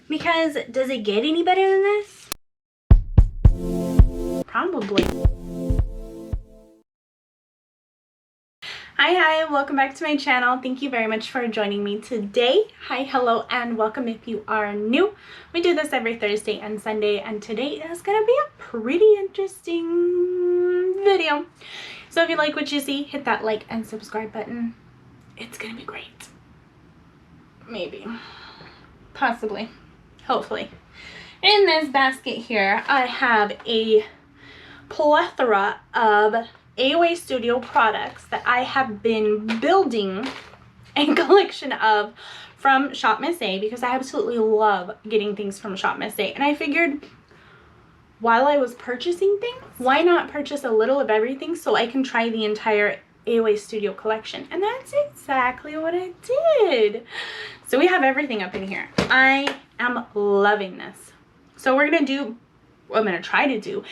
Because does it get any better than this? Probably. Hi, welcome back to my channel. Thank you very much for joining me today. Hi, hello, and welcome if you are new. We do this every Thursday and Sunday, and today is gonna be a pretty interesting video. So if you like what you see, hit that like and subscribe button. It's gonna be great. Maybe. Possibly. Hopefully. In this basket here, I have a plethora of Aoa Studio products that I have been building a collection of from Shop Miss A, because I absolutely love getting things from Shop Miss A. And I figured while I was purchasing things, why not purchase a little of everything so I can try the entire Aoa Studio collection. And that's exactly what I did. So we have everything up in here. I am loving this. So I'm gonna try to do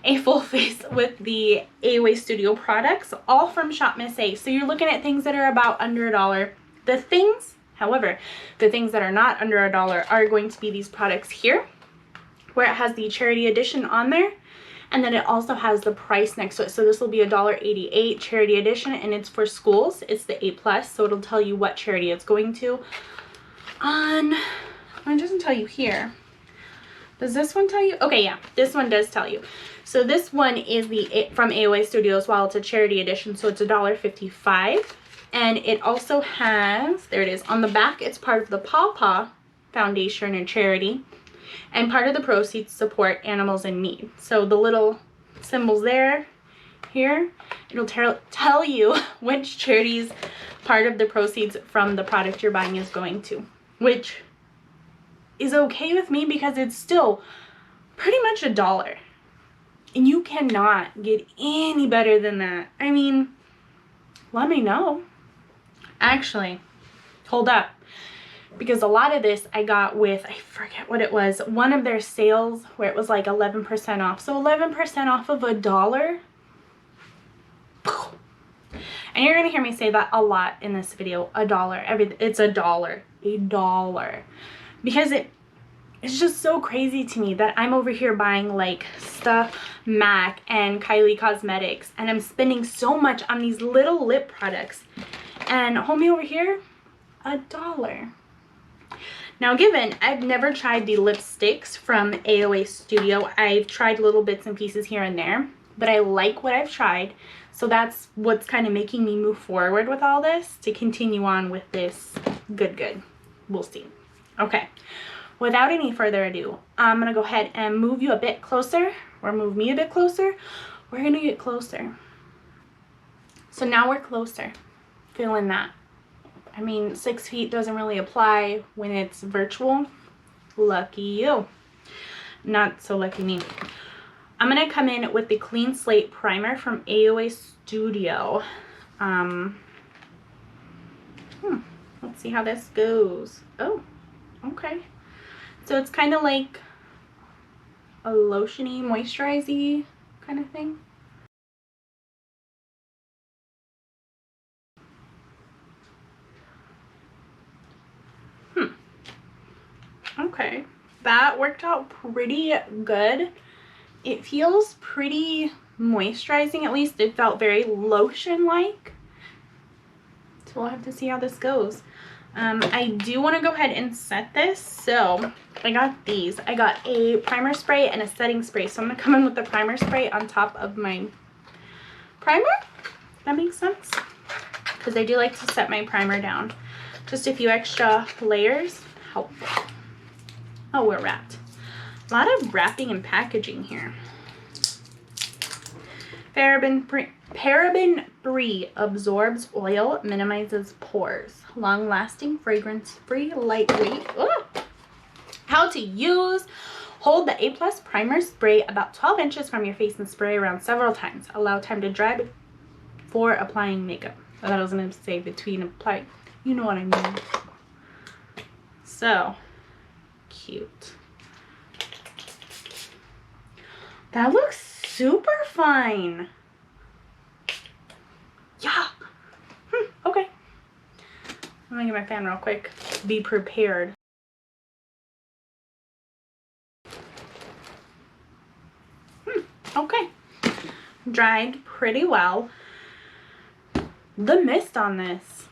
a full face with the Aoa Studio products, all from Shop Miss A. So you're looking at things that are about under $1. However, the things that are not under $1 are going to be these products here, where it has the charity edition on there, and then it also has the price next to it. So this will be $1.88 charity edition, and it's for schools. It's the A+, so it'll tell you what charity it's going to. It doesn't tell you here. Does this one tell you? Okay, yeah, this one does tell you. So this one is from Aoa Studios, while it's a charity edition, so it's $1.55. And it also has, there it is, on the back, it's part of the Paw Paw Foundation and charity. And part of the proceeds support animals in need. So the little symbols there, here, it'll tell you which charities part of the proceeds from the product you're buying is going to. Which is okay with me because it's still pretty much $1. And you cannot get any better than that. I mean, let me know. Actually, hold up. Because a lot of this I got with, I forget what it was, one of their sales where it was like 11% off. So 11% off of $1. And you're going to hear me say that a lot in this video. $1. It's $1. $1. Because it's just so crazy to me that I'm over here buying like stuff, MAC and Kylie Cosmetics, and I'm spending so much on these little lip products. And homie over here, $1. Now, given I've never tried the lipsticks from Aoa Studio, I've tried little bits and pieces here and there, but I like what I've tried. So that's what's kind of making me move forward with all this, to continue on with this good. We'll see. Okay, without any further ado, I'm going to go ahead and move you a bit closer, or move me a bit closer. We're going to get closer. So now we're closer. Feeling that. I mean, 6 feet doesn't really apply when it's virtual. Lucky you. Not so lucky me. I'm going to come in with the Clean Slate Primer from Aoa Studio. Let's see how this goes. Oh, okay. So it's kind of like a lotiony, moisturizing kind of thing. Okay, that worked out pretty good. It feels pretty moisturizing, at least it felt very lotion-like. So we'll have to see how this goes. I do want to go ahead and set this, so I got these. I got a primer spray and a setting spray, so I'm going to come in with the primer spray on top of my primer. That makes sense, because I do like to set my primer down. Just a few extra layers, helpful. Oh, we're wrapped. A lot of wrapping and packaging here. Paraben-free, absorbs oil, minimizes pores. Long-lasting, fragrance-free, lightweight. Ugh. How to use. Hold the A+ primer spray about 12 inches from your face and spray around several times. Allow time to dry before applying makeup. I thought I was going to say between applying. You know what I mean. So cute. That looks super fine. Yeah. Okay. I'm gonna get my fan real quick. Be prepared. Okay, dried pretty well. The mist on this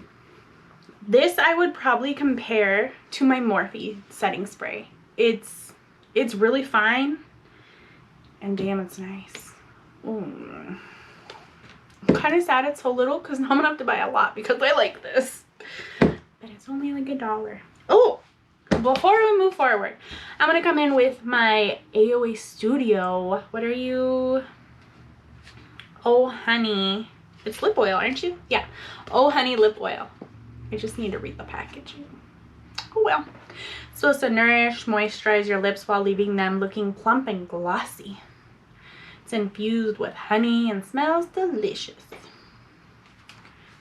I would probably compare to my Morphe setting spray. It's really fine, and damn, it's nice. Ooh. I'm kind of sad it's so little because now I'm gonna have to buy a lot because I like this, but it's only like $1. Oh, before we move forward, I'm gonna come in with my Aoa Studio. What are you? Oh honey, it's lip oil, aren't you? Yeah, oh honey lip oil. I just need to read the packaging. Oh well. It's supposed to nourish, moisturize your lips while leaving them looking plump and glossy. It's infused with honey and smells delicious.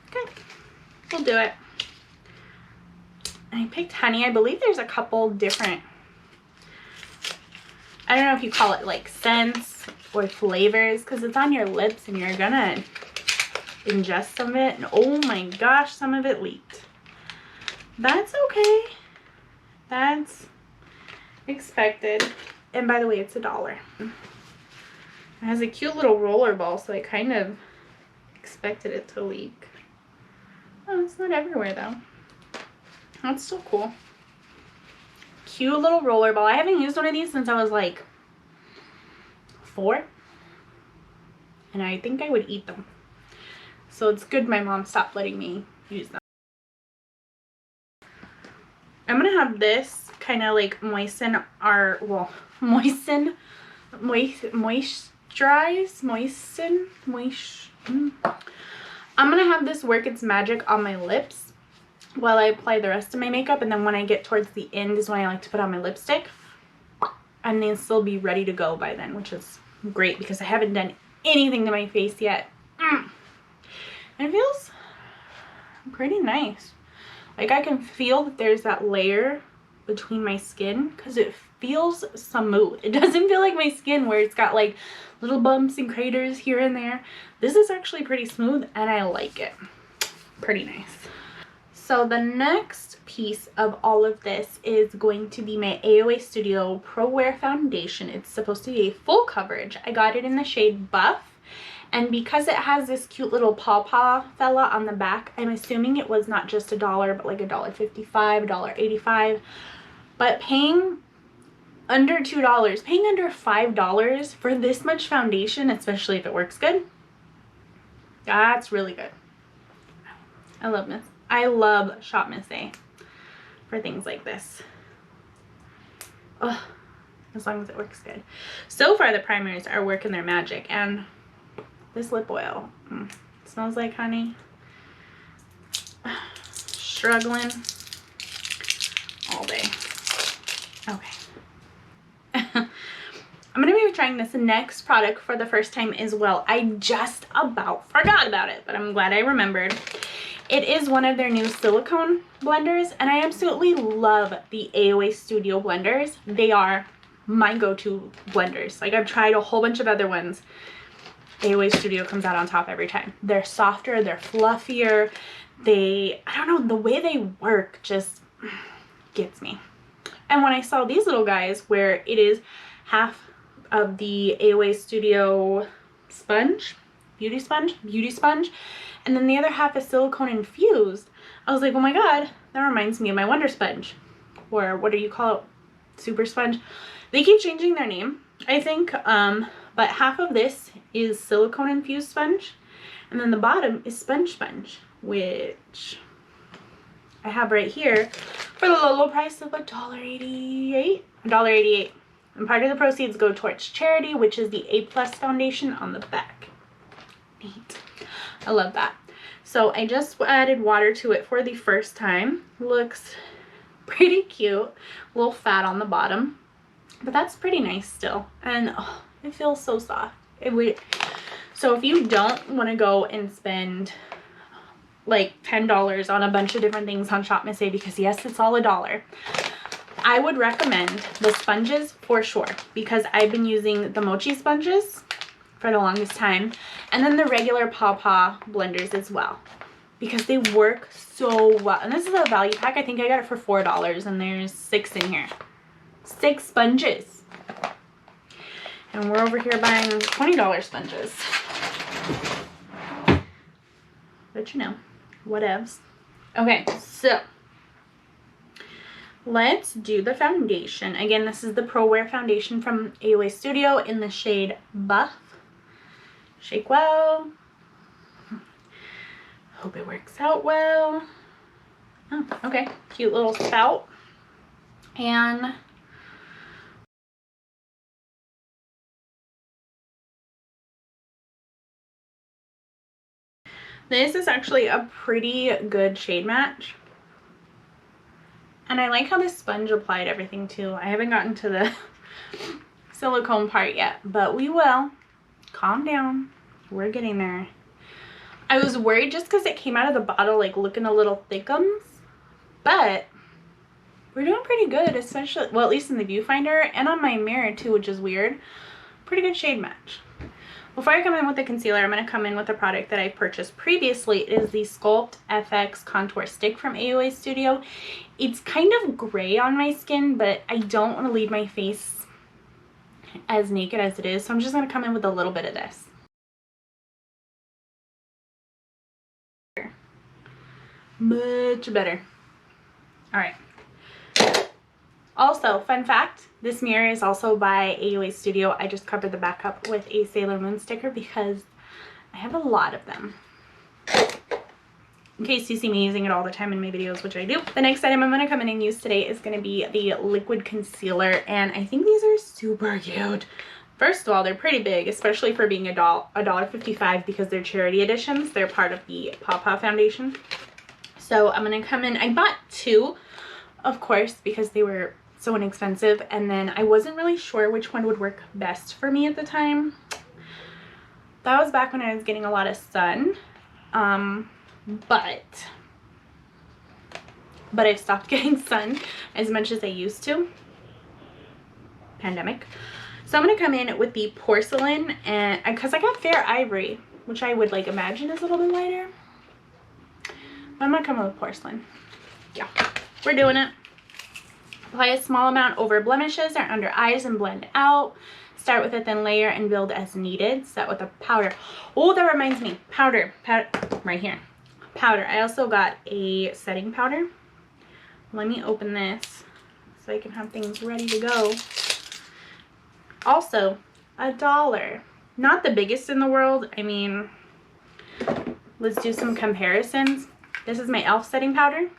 Okay, we'll do it. I picked honey. I believe there's a couple different, I don't know if you call it like scents or flavors, because it's on your lips and you're gonna ingest some of it, and oh my gosh, some of it leaked. That's okay. That's expected. And by the way, it's $1. It has a cute little roller ball, so I kind of expected it to leak. Oh, it's not everywhere though. That's still cool. Cute little roller ball. I haven't used one of these since I was like 4. And I think I would eat them. So it's good my mom stopped letting me use them. I'm gonna have this kind of like moisturize, I'm gonna have this work its magic on my lips while I apply the rest of my makeup, and then when I get towards the end is when I like to put on my lipstick, and then still be ready to go by then, which is great because I haven't done anything to my face yet. And it feels pretty nice. Like I can feel that there's that layer between my skin because it feels smooth. It doesn't feel like my skin where it's got like little bumps and craters here and there. This is actually pretty smooth and I like it. Pretty nice. So the next piece of all of this is going to be my Aoa Studio Pro Wear Foundation. It's supposed to be a full coverage. I got it in the shade Buff. And because it has this cute little pawpaw fella on the back, I'm assuming it was not just $1, but like $1.55, $1.85. But paying under $2, paying under $5 for this much foundation, especially if it works good, that's really good. I love Shop Miss A for things like this. Ugh, as long as it works good. So far the primers are working their magic, and this lip oil smells like honey. Struggling all day. Okay. I'm gonna be trying this next product for the first time as well. I just about forgot about it, but I'm glad I remembered. It is one of their new silicone blenders, and I absolutely love the Aoa Studio blenders. They are my go-to blenders. Like, I've tried a whole bunch of other ones. Aoa Studio comes out on top every time. They're softer, they're fluffier. I don't know, the way they work just gets me. And when I saw these little guys where it is half of the Aoa Studio sponge, beauty sponge, and then the other half is silicone infused, I was like, oh my god, that reminds me of my Wonder Sponge, or what do you call it, Super Sponge. They keep changing their name, I think, but half of this is silicone infused sponge, and then the bottom is sponge, which I have right here for the low price of $1.88. $1.88. And part of the proceeds go towards charity, which is the A+ foundation on the back. Neat. I love that. So I just added water to it for the first time. Looks pretty cute. A little fat on the bottom, but that's pretty nice still. And oh, it feels so soft. So if you don't want to go and spend like $10 on a bunch of different things on Shop Miss A, because yes, it's all $1, I would recommend the sponges for sure, because I've been using the mochi sponges for the longest time, and then the regular pawpaw blenders as well, because they work so well. And this is a value pack. I think I got it for $4, and there's 6 in here. 6 sponges. And we're over here buying $20 sponges. But you know, whatevs. Okay, so let's do the foundation. Again, this is the Pro Wear foundation from Aoa Studio in the shade Buff. Shake well. Hope it works out well. Oh, okay. Cute little spout. And this is actually a pretty good shade match. And I like how this sponge applied everything too. I haven't gotten to the silicone part yet, but we will. Calm down. We're getting there. I was worried just because it came out of the bottle like looking a little thickums, but we're doing pretty good, especially, well, at least in the viewfinder and on my mirror too, which is weird. Pretty good shade match. Before I come in with the concealer, I'm going to come in with a product that I purchased previously. It is the Sculpt FX Contour Stick from Aoa Studio. It's kind of gray on my skin, but I don't want to leave my face as naked as it is, so I'm just going to come in with a little bit of this. Much better. All right. Also, fun fact, this mirror is also by Aoa Studio. I just covered the back up with a Sailor Moon sticker because I have a lot of them. In case you see me using it all the time in my videos, which I do. The next item I'm going to come in and use today is going to be the liquid concealer, and I think these are super cute. First of all, they're pretty big, especially for being $1.55 because they're charity editions. They're part of the Pawpaw Foundation. So I'm going to come in. I bought two, of course, because they were so inexpensive, and then I wasn't really sure which one would work best for me at the time. That was back when I was getting a lot of sun, but I've stopped getting sun as much as I used to. Pandemic. So I'm going to come in with the porcelain, and because I got fair ivory, which I would like imagine is a little bit lighter. I'm going to come in with porcelain. Yeah, we're doing it. Apply a small amount over blemishes or under eyes and blend out. Start with a thin layer and build as needed. Set with a powder. Oh, that reminds me. Powder right here. Powder. I also got a setting powder. Let me open this so I can have things ready to go. Also, $1. Not the biggest in the world. I mean, let's do some comparisons. This is my e.l.f. setting powder.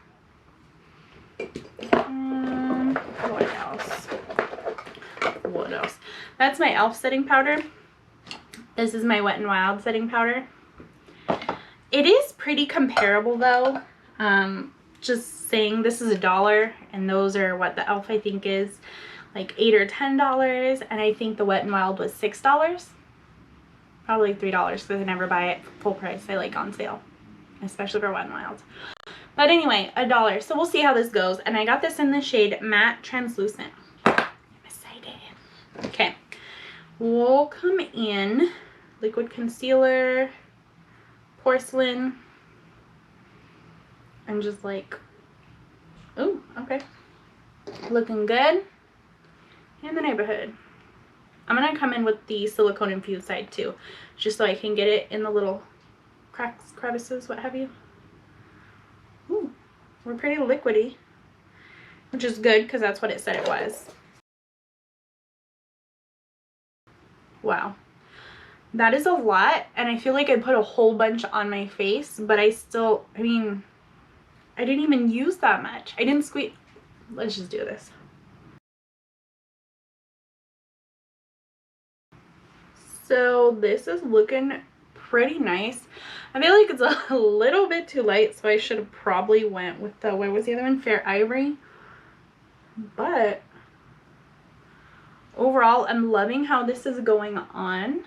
What else? What else? That's my e.l.f. setting powder. This is my Wet n Wild setting powder. It is pretty comparable though. Just saying, this is $1 and those are what the e.l.f. I think is like $8 or $10, and I think the Wet n Wild was $6. Probably $3 because I never buy it full price. I like on sale, especially for Wet n Wild. But anyway, $1. So we'll see how this goes. And I got this in the shade Matte Translucent. I'm excited. Okay. We'll come in liquid concealer, porcelain, and just like, oh, okay. Looking good. In the neighborhood. I'm going to come in with the silicone infused side too, just so I can get it in the little cracks, crevices, what have you. Ooh, we're pretty liquidy, which is good because that's what it said it was. Wow. That is a lot, and I feel like I put a whole bunch on my face, but I mean, I didn't even use that much. I didn't squeeze. Let's just do this. So this is looking pretty nice. I feel like it's a little bit too light, so I should have probably went with the, what was the other one? Fair Ivory. But overall, I'm loving how this is going on.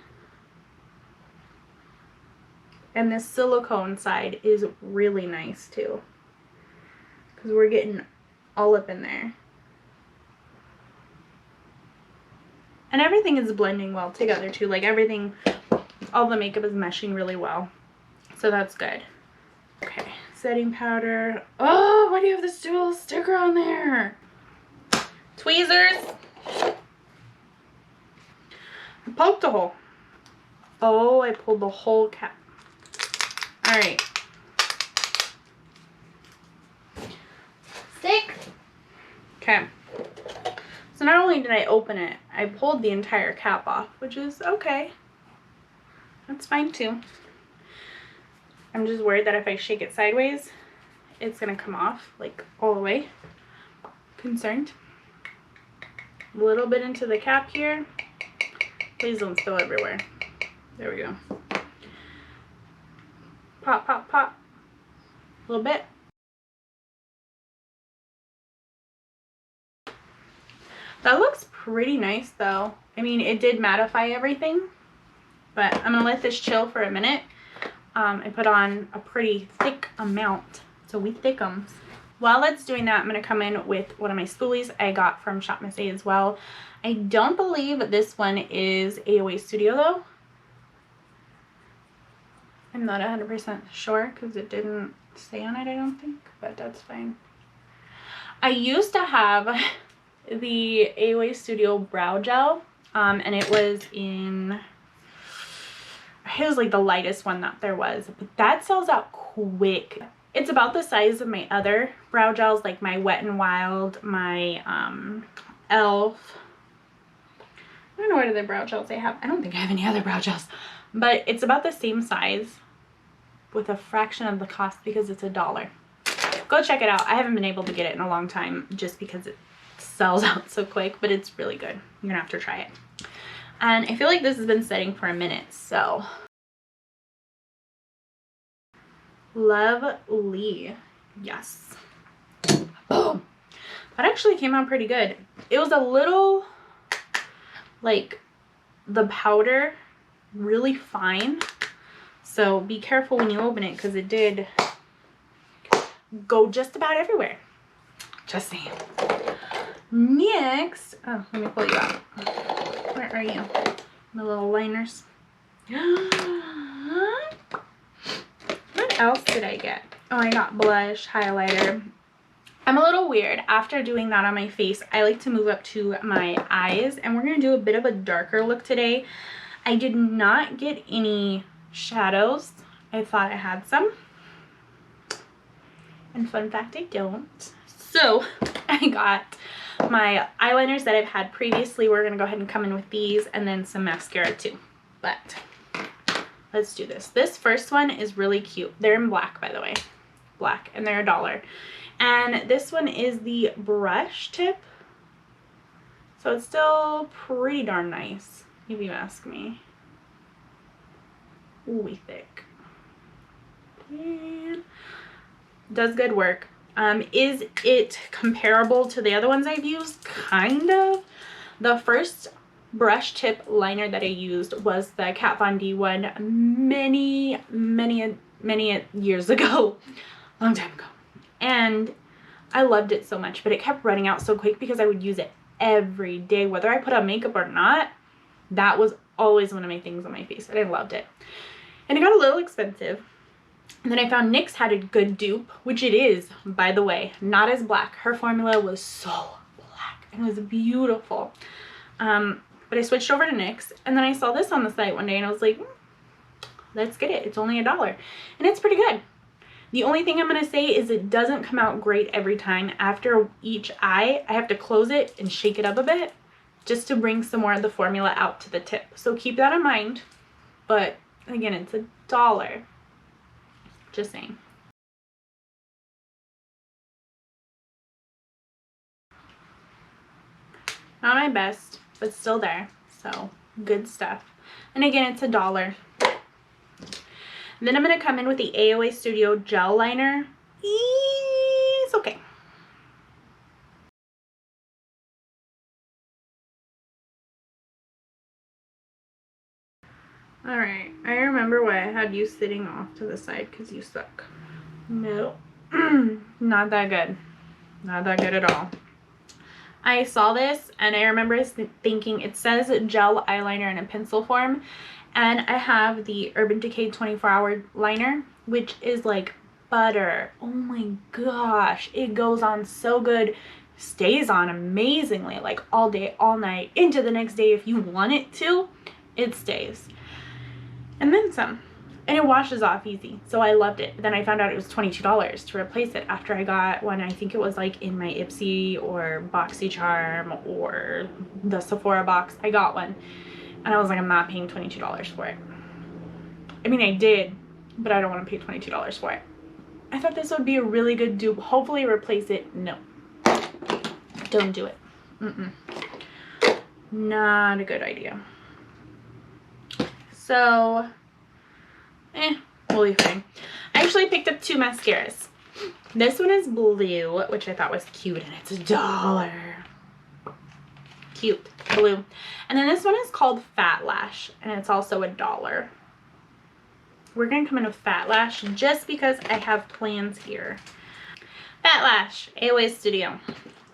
And this silicone side is really nice too, because we're getting all up in there. And everything is blending well together too. Like everything, all the makeup is meshing really well. So that's good. Okay, setting powder. Oh, why do you have this dual sticker on there? Tweezers. poked a hole. Oh, I pulled the whole cap. All right. Stick. Okay. So not only did I open it, I pulled the entire cap off, which is okay. That's fine too. I'm just worried that if I shake it sideways, it's gonna come off like all the way. Concerned. A little bit into the cap here. Please don't spill everywhere. There we go. Pop, pop, pop. A little bit. That looks pretty nice though. I mean, it did mattify everything, but I'm gonna let this chill for a minute. I put on a pretty thick amount, so we thickums. While it's doing that, I'm gonna come in with one of my spoolies I got from Shop Miss A as well. I don't believe this one is Aoa Studio though. I'm not 100% sure because it didn't say on it, I don't think, but that's fine. I used to have the Aoa Studio Brow Gel, and it was like the lightest one that there was, but that sells out quick. It's about the size of my other brow gels, like my Wet n Wild, my Elf. I don't know what other brow gels I have. I don't think I have any other brow gels, but it's about the same size with a fraction of the cost because it's $1. Go check it out. I haven't been able to get it in a long time just because it sells out so quick, but it's really good. You're gonna have to try it. And I feel like this has been setting for a minute, so lovely. Yes. Boom. That actually came out pretty good. It was a little, like, the powder really fine, so be careful when you open it because it did go just about everywhere. Just saying. Next, oh, let me pull you out. Where are you? My little liners. What else did I get? Oh, I got blush, highlighter. I'm a little weird. After doing that on my face, I like to move up to my eyes, and we're going to do a bit of a darker look today. I did not get any shadows. I thought I had some. And fun fact, I don't. So I got my eyeliners that I've had previously. We're going to go ahead and come in with these, and then some mascara too. But let's do this. This first one is really cute. They're in black, by the way. Black, and they're $1. And this one is the brush tip. So it's still pretty darn nice, if you ask me. Ooh, thick. And does good work. Is it comparable to the other ones I've used? Kind of. The first brush tip liner that I used was the Kat Von D one many years ago. Long time ago. And I loved it so much, but it kept running out so quick because I would use it every day. Whether I put on makeup or not, that was always one of my things on my face, and I loved it. And it got a little expensive. And then I found NYX had a good dupe, which it is, by the way, not as black. Her formula was so black and it was beautiful. But I switched over to NYX, and then I saw this on the site one day and I was like, let's get it. It's only $1. And it's pretty good. The only thing I'm going to say is it doesn't come out great every time. After each eye, I have to close it and shake it up a bit just to bring some more of the formula out to the tip. So keep that in mind. But again, it's $1. Just saying. Not my best, but still there. So good stuff. And again, it's $1. Then I'm going to come in with the Aoa Studio Gel Liner. It's okay. Alright, I remember why I had you sitting off to the side because you suck. No, not that good. Not that good at all. I saw this and I remember thinking it says gel eyeliner in a pencil form, and I have the Urban Decay 24-hour liner, which is like butter. Oh my gosh, it goes on so good, stays on amazingly, like all day, all night, into the next day if you want it to. It stays. And then some. And it washes off easy. So I loved it. But then I found out it was $22 to replace it after I got one. I think it was like in my Ipsy or BoxyCharm or the Sephora box. I got one. And I was like, I'm not paying $22 for it. I mean, I did, but I don't want to pay $22 for it. I thought this would be a really good dupe. Hopefully replace it. No. Don't do it. Not a good idea. So, we'll be fine. I actually picked up 2 mascaras. This one is blue, which I thought was cute, and it's $1. Cute. Blue. And then this one is called Fat Lash, and it's also $1. We're going to come in with Fat Lash just because I have plans here. Fat Lash, Aoa Studio.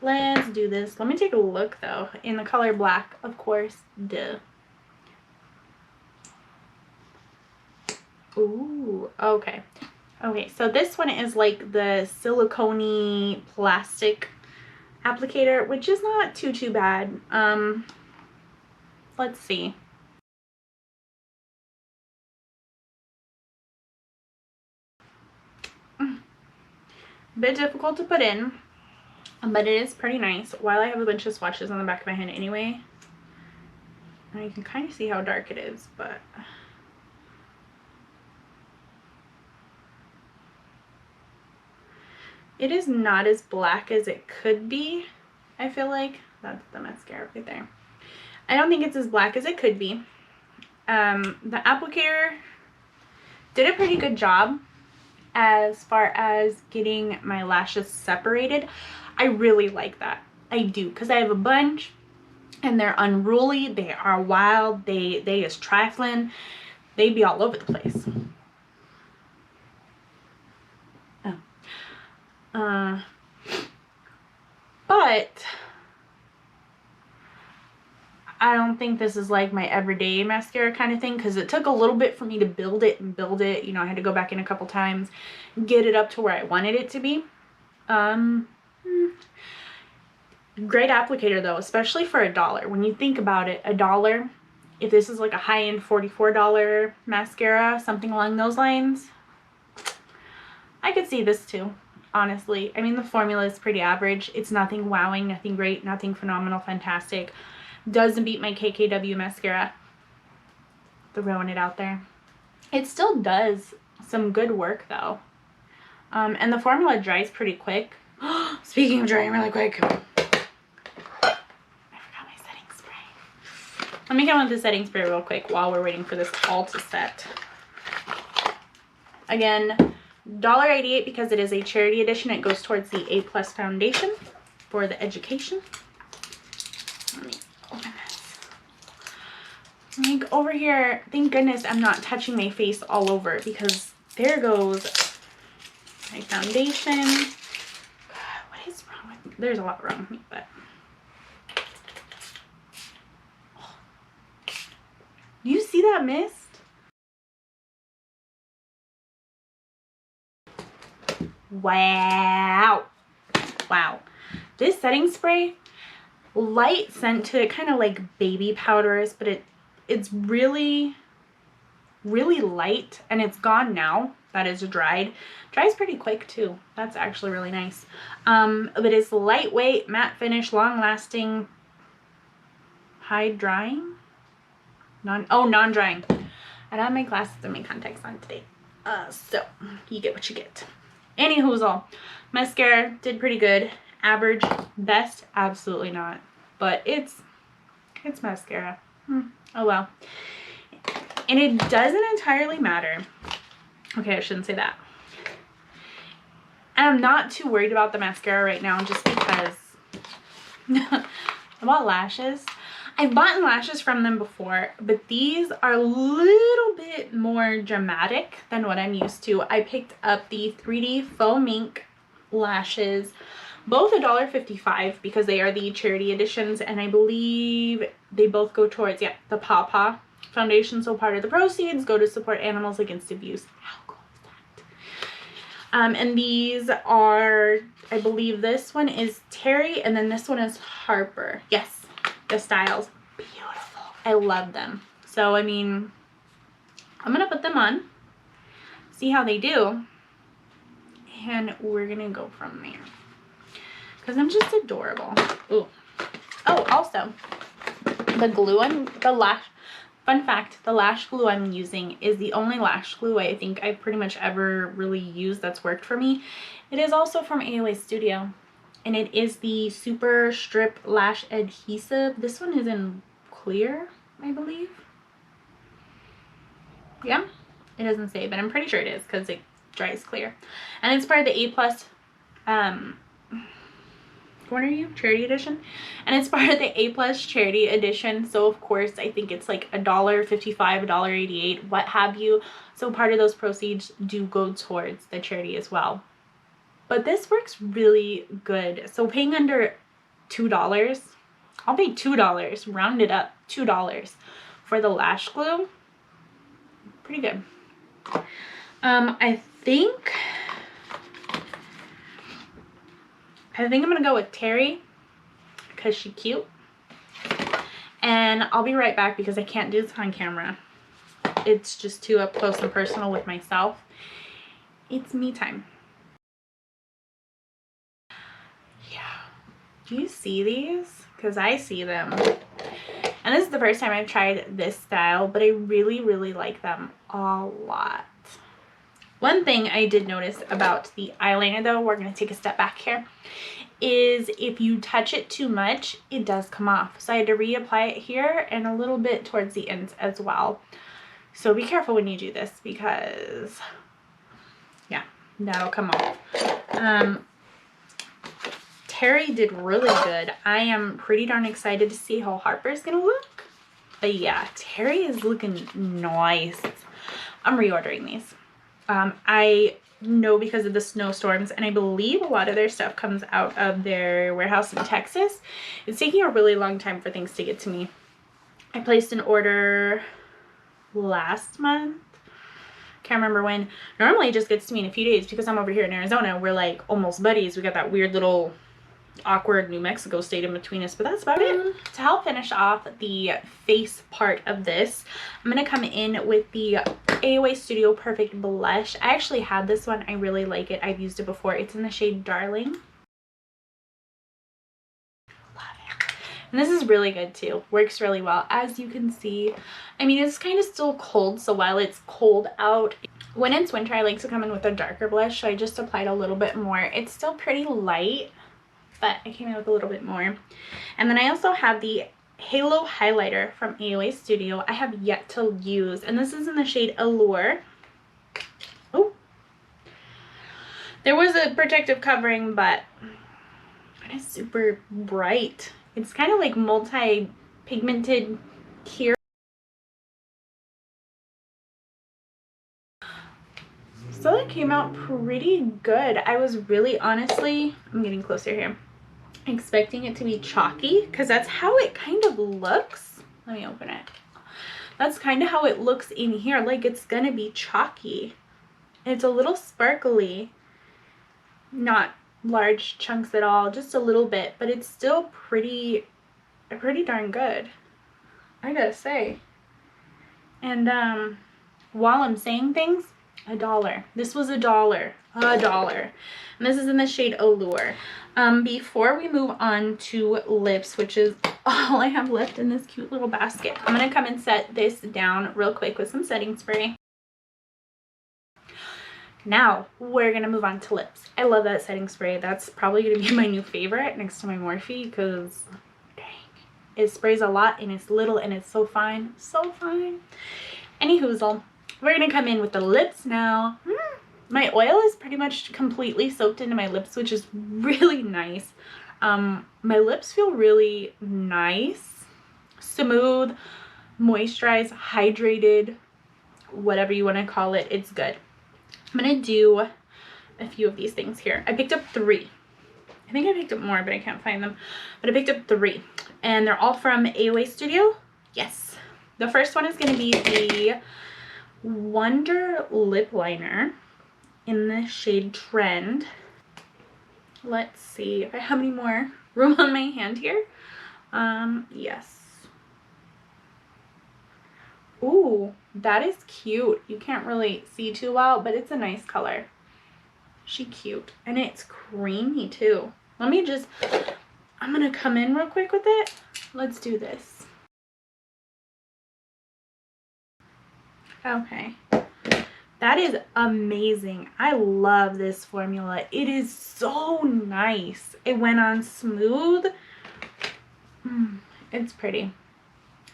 Let's do this. Let me take a look, though, in the color black, of course. Duh. Ooh, okay. Okay, so this one is like the silicone-y plastic applicator, which is not too bad. Let's see. A bit difficult to put in, but it is pretty nice. While I have a bunch of swatches on the back of my hand anyway, and you can kind of see how dark it is, but it is not as black as it could be. I feel like that's the mascara right there. I don't think it's as black as it could be. The applicator did a pretty good job as far as getting my lashes separated. I really like that. I do, because I have a bunch and they're unruly, they are wild, they is trifling, they be all over the place. But I don't think this is like my everyday mascara kind of thing, because it took a little bit for me to build it. You know, I had to go back in a couple times, get it up to where I wanted it to be. Great applicator though, especially for $1. When you think about it, $1, if this is like a high-end $44 mascara, something along those lines, I could see this too, honestly. I mean, the formula is pretty average. It's nothing wowing, nothing great, nothing phenomenal, fantastic. Doesn't beat my KKW mascara. Throwing it out there. It still does some good work though. And the formula dries pretty quick. Speaking of drying really quick, I forgot my setting spray. Let me come with the setting spray real quick while we're waiting for this all to set. Again, $1.88 because it is a charity edition. It goes towards the A+ foundation for the education. Let me open this. Like over here, thank goodness I'm not touching my face all over, because there goes my foundation. God, what is wrong with me? There's a lot wrong with me, but do you see that mist? Wow. Wow. This setting spray, light scent to it, kind of like baby powders, but it's really light, and it's gone now that is dried. Dries pretty quick too. That's actually really nice. But it's lightweight, matte finish, long lasting, high drying, non-drying. I don't have my glasses and my contacts on today, so you get what you get. Anywhoozle, mascara did pretty good. Average, best, absolutely not, but it's mascara. Oh well. And it doesn't entirely matter. Okay, I shouldn't say that. I'm not too worried about the mascara right now, just because I bought lashes. I've bought lashes from them before, but these are a little bit more dramatic than what I'm used to. I picked up the 3D Faux Mink lashes, both $1.55 because they are the charity editions, and I believe they both go towards, yeah, the Paw Foundation, so part of the proceeds go to support animals against abuse. How cool is that? And these are, I believe this one is Terry, and then this one is Harper. Yes, the styles, beautiful. I love them. So, I mean, I'm going to put them on, see how they do, and we're going to go from there. Because I'm just adorable. Ooh. Oh, also, fun fact, the lash glue I'm using is the only lash glue I think I've pretty much ever really used that's worked for me. It is also from Aoa Studio, and it is the Super Strip Lash Adhesive. This one is in clear, I believe. Yeah, it doesn't say, but I'm pretty sure it is because it dries clear. And it's part of the A+, what are you? Charity edition. And it's part of the A+ charity edition. So of course, I think it's like $1.55, $1.88, what have you. So part of those proceeds do go towards the charity as well. But this works really good. So paying under $2, I'll pay $2, round it up, $2 for the lash glue. Pretty good. I think I'm gonna go with Terry because she's cute. And I'll be right back because I can't do this on camera. It's just too up close and personal with myself. It's me time. Yeah. Do you see these? Because I see them. And this is the first time I've tried this style, but I really, really like them a lot. One thing I did notice about the eyeliner, though, we're going to take a step back here, is if you touch it too much, it does come off. So I had to reapply it here and a little bit towards the ends as well. So be careful when you do this because, yeah, that'll come off. Terry did really good. I am pretty darn excited to see how Harper's going to look. But yeah, Terry is looking nice. I'm reordering these. I know because of the snowstorms, and I believe a lot of their stuff comes out of their warehouse in Texas. It's taking a really long time for things to get to me. I placed an order last month. Can't remember when. Normally it just gets to me in a few days because I'm over here in Arizona. We're like almost buddies. We got that weird little awkward New Mexico state in between us, but that's about it. To help finish off the face part of this, I'm going to come in with the Aoa Studio Perfect Blush. I actually had this one. I really like it. I've used it before. It's in the shade Darling. Love it. And this is really good too. Works really well. As you can see, I mean, it's kind of still cold, so while it's cold out, when it's winter, I like to come in with a darker blush, so I just applied a little bit more. It's still pretty light, but I came in with a little bit more. And then I also have the Halo highlighter from Aoa Studio. I have yet to use, and this is in the shade Allure. Oh, there was a protective covering, but it is super bright. It's kind of like multi-pigmented here. So that came out pretty good. I was really, honestly, I'm getting closer here, expecting it to be chalky because that's how it kind of looks. Let me open it. That's kind of how it looks in here, like it's gonna be chalky. It's a little sparkly, not large chunks at all, just a little bit, but it's still pretty darn good, I gotta say. And while I'm saying things, $1. This was $1. $1. And this is in the shade Allure. Before we move on to lips, which is all I have left in this cute little basket, I'm going to come and set this down real quick with some setting spray. Now, we're going to move on to lips. I love that setting spray. That's probably going to be my new favorite next to my Morphe because, dang, it sprays a lot and it's little and it's so fine. So fine. Anyhoozle, we're going to come in with the lips now. My oil is pretty much completely soaked into my lips, which is really nice. My lips feel really nice, smooth, moisturized, hydrated, whatever you want to call it. It's good. I'm going to do a few of these things here. I picked up 3. I think I picked up more, but I can't find them. But I picked up 3. And they're all from Aoa Studio. Yes. The first one is going to be the Wonder Lip Liner in the shade Trend. Let's see if I have any more room on my hand here. Yes. Ooh, that is cute. You can't really see too well, but it's a nice color. She cute. And it's creamy too. Let me just, I'm gonna come in real quick with it. Let's do this. Okay. That is amazing. I love this formula. It is so nice. It went on smooth. It's pretty.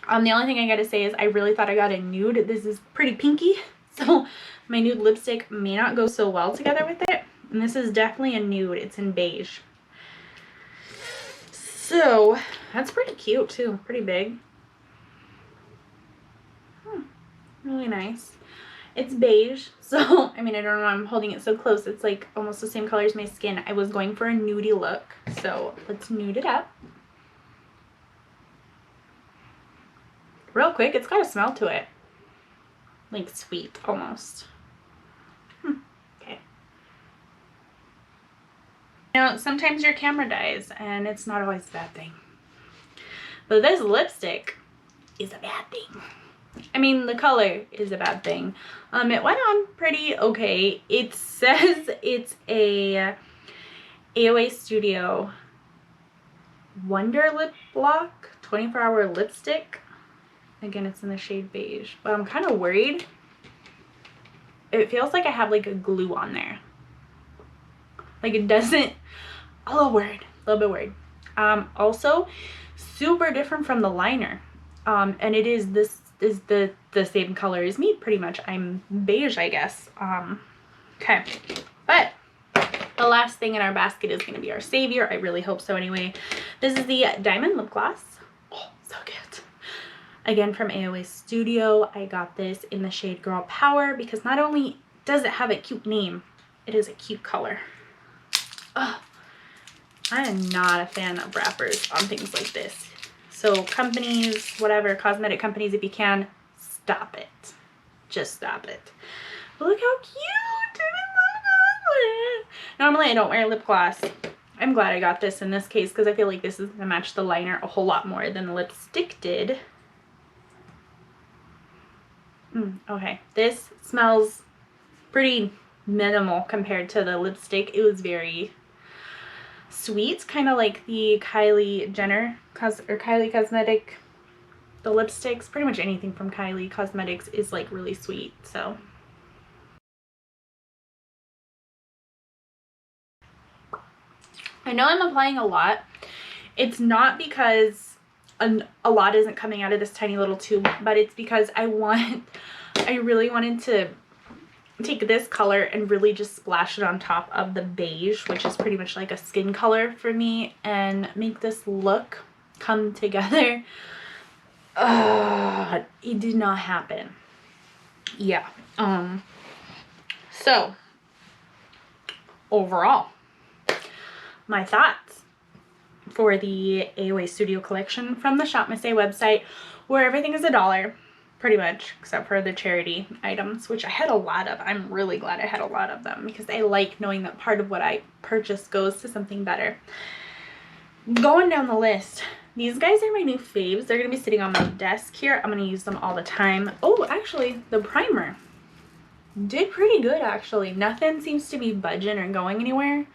The only thing I gotta say is I really thought I got a nude. This is pretty pinky, so my nude lipstick may not go so well together with it. And this is definitely a nude. It's in beige. So that's pretty cute too. Pretty big. Really nice. It's beige, so I mean, I don't know why I'm holding it so close. It's like almost the same color as my skin. I was going for a nudie look, so let's nude it up. Real quick, it's got a smell to it. Like sweet, almost. Okay. Now, sometimes your camera dies, and it's not always a bad thing. But this lipstick is a bad thing. I mean, the color is a bad thing. It went on pretty okay. It says it's a Aoa Studio Wonder Lip Block 24-hour lipstick. Again, it's in the shade beige, but I'm kind of worried. It feels like I have like a glue on there. Like it doesn't, a little bit worried. Also, super different from the liner. And it is, this is the same color as me pretty much. I'm beige, I guess. Okay, but the last thing in our basket is going to be our savior. I really hope so anyway. This is the Diamond Lip Gloss. Oh, so cute. Again, from Aoa Studio. I got this in the shade Girl Power because not only does it have a cute name, it is a cute color. Ugh. I am not a fan of wrappers on things like this. So companies, whatever, cosmetic companies, if you can, stop it. Just stop it. But look how cute! Normally I don't wear lip gloss. I'm glad I got this in this case because I feel like this is going to match the liner a whole lot more than the lipstick did. Okay, this smells pretty minimal compared to the lipstick. It was very sweet, kind of like the Kylie Jenner or Kylie Cosmetic. The lipsticks, pretty much anything from Kylie Cosmetics is like really sweet. So I know I'm applying a lot. It's not because a lot isn't coming out of this tiny little tube, but it's because I really wanted to take this color and really just splash it on top of the beige, which is pretty much like a skin color for me, and make this look come together. It did not happen. Yeah. So overall, my thoughts for the Aoa Studio collection from the Shop Miss A website, where everything is $1 pretty much, except for the charity items, which I had a lot of. I'm really glad I had a lot of them because I like knowing that part of what I purchase goes to something better. Going down the list, these guys are my new faves. They're gonna be sitting on my desk here. I'm gonna use them all the time. Oh, actually, the primer did pretty good actually. Nothing seems to be budging or going anywhere,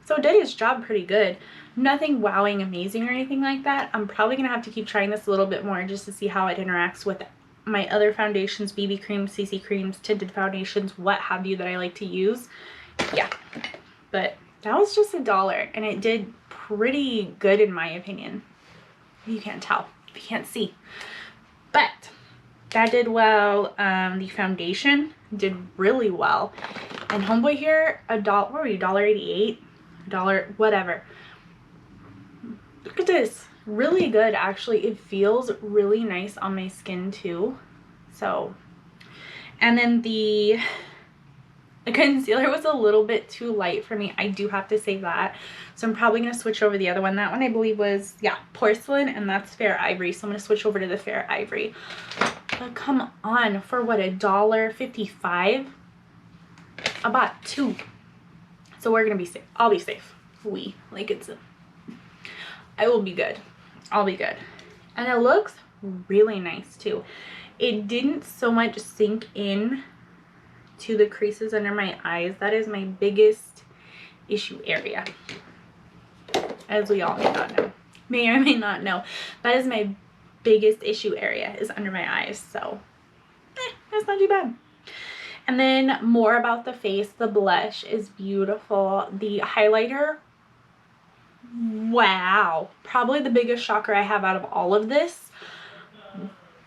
so it did its job pretty good. Nothing wowing amazing or anything like that. I'm probably gonna have to keep trying this a little bit more just to see how it interacts with my other foundations, BB creams, CC creams, tinted foundations, what have you that I like to use. Yeah, but that was just $1 and it did pretty good in my opinion. You can't tell, you can't see, but that did well. The foundation did really well, and homeboy here, what were you, $1.88, $1, whatever. Look at this, really good actually. It feels really nice on my skin too. So, and then the concealer was a little bit too light for me, I do have to say that, so I'm probably going to switch over the other one. That one I believe was, yeah, porcelain, and that's Fair Ivory, so I'm going to switch over to the Fair Ivory. But come on, for what, $1.55? I bought 2, so we're going to be safe. I'll be safe. I will be good. I'll be good. And it looks really nice too. It didn't so much sink in to the creases under my eyes. That is my biggest issue area, as we all may or may not know. That is my biggest issue area, is under my eyes. So that's not too bad. And then more about the face. The blush is beautiful. The highlighter, wow, probably the biggest shocker I have out of all of this,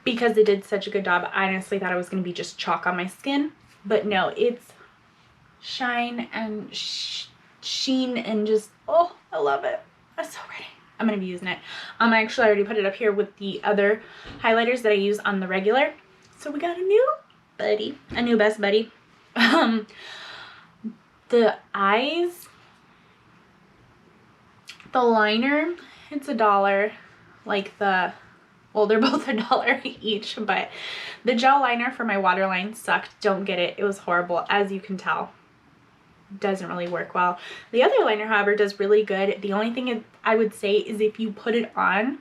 because it did such a good job. I honestly thought it was going to be just chalk on my skin, but no, it's shine and sheen and just, oh, I love it. That's so pretty. I'm going to be using it. I actually already put it up here with the other highlighters that I use on the regular. So we got a new buddy, a new best buddy. The eyes, the liner, it's $1. Like the, well, they're both $1 each, but the gel liner for my waterline sucked. Don't get it. It was horrible, as you can tell. Doesn't really work well. The other liner, however, does really good. The only thing I would say is if you put it on,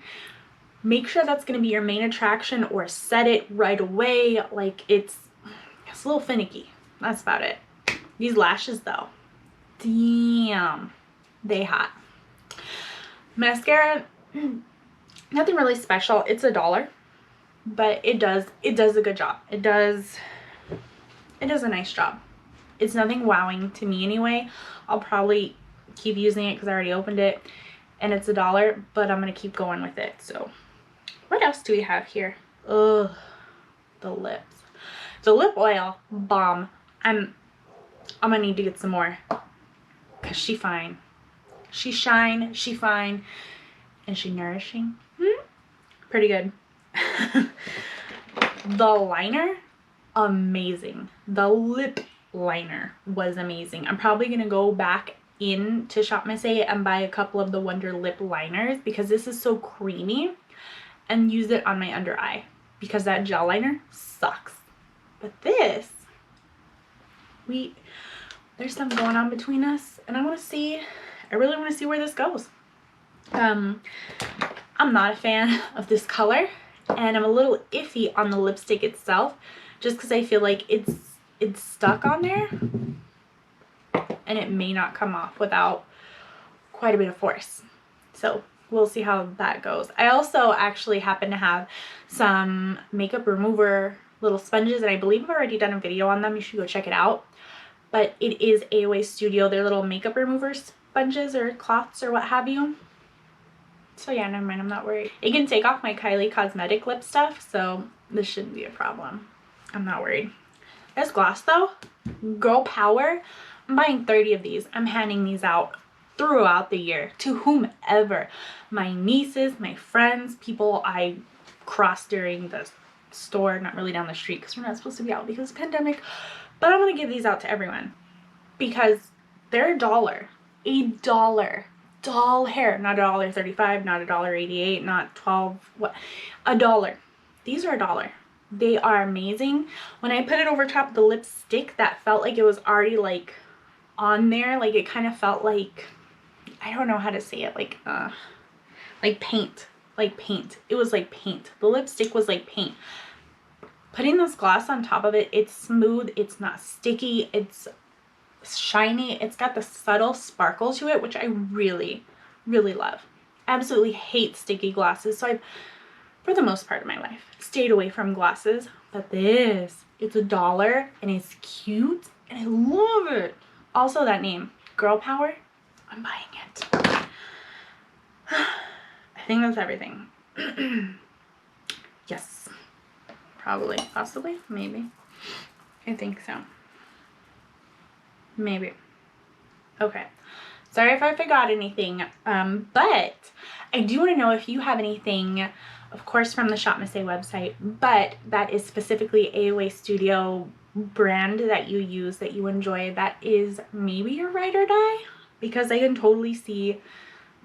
make sure that's going to be your main attraction, or set it right away. Like it's a little finicky. That's about it. These lashes though, damn, they hot. Mascara, nothing really special. It's $1, but it does a good job. It does a nice job. It's nothing wowing to me anyway. I'll probably keep using it because I already opened it, and it's $1, but I'm gonna keep going with it. So what else do we have here? Ugh, the lips. The lip oil, bomb. I'm gonna need to get some more, because she fine. She shine, she fine, and she nourishing. Pretty good. The liner, amazing. The lip liner was amazing. I'm probably gonna go back into Shop Miss A and buy a couple of the Wonder lip liners, because this is so creamy, and use it on my under eye, because that gel liner sucks. But this, there's something going on between us, and I really want to see where this goes. I'm not a fan of this color, and I'm a little iffy on the lipstick itself, just because I feel like it's stuck on there, and it may not come off without quite a bit of force. So we'll see how that goes. I also actually happen to have some makeup remover little sponges, and I believe I've already done a video on them. You should go check it out. But it is Aoa Studio. They're little makeup remover sponges or cloths or what have you. So yeah, never mind, I'm not worried. It can take off my Kylie Cosmetic lip stuff, so this shouldn't be a problem. I'm not worried. This gloss though, girl power. I'm buying 30 of these. I'm handing these out throughout the year to whomever. My nieces, my friends, people I cross during the store, not really down the street because we're not supposed to be out because of the pandemic, but I'm gonna give these out to everyone because they're $1. Doll hair, not $1.35, not $1.88, not 12, what, $1. These are $1. They are amazing. When I put it over top of the lipstick, that felt like it was already like on there. Like it kind of felt like, I don't know how to say it, like paint. Like paint. It was like paint. The lipstick was like paint. Putting this gloss on top of it, it's smooth, it's not sticky, it's shiny, it's got the subtle sparkle to it, which I really, really love. Absolutely hate sticky glosses, so I've, for the most part of my life, stayed away from glosses. But this, it's $1 and it's cute and I love it. Also that name, Girl Power, I'm buying it. I think that's everything. Yes. Probably. Possibly. Maybe. I think so. Maybe. Okay. Sorry if I forgot anything. But I do want to know if you have anything, of course, from the Shop Miss A website, but that is specifically Aoa Studio brand that you use, that you enjoy, that is maybe your ride or die, because I can totally see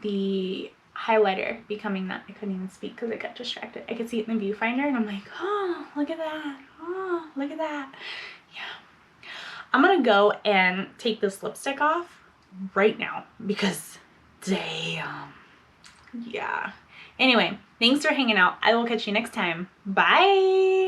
the highlighter becoming that. I couldn't even speak because I got distracted. I could see it in the viewfinder and I'm like, oh, look at that. Oh, look at that. Yeah. I'm gonna go and take this lipstick off right now because damn. Yeah. Anyway, Thanks for hanging out. I will catch you next time. Bye!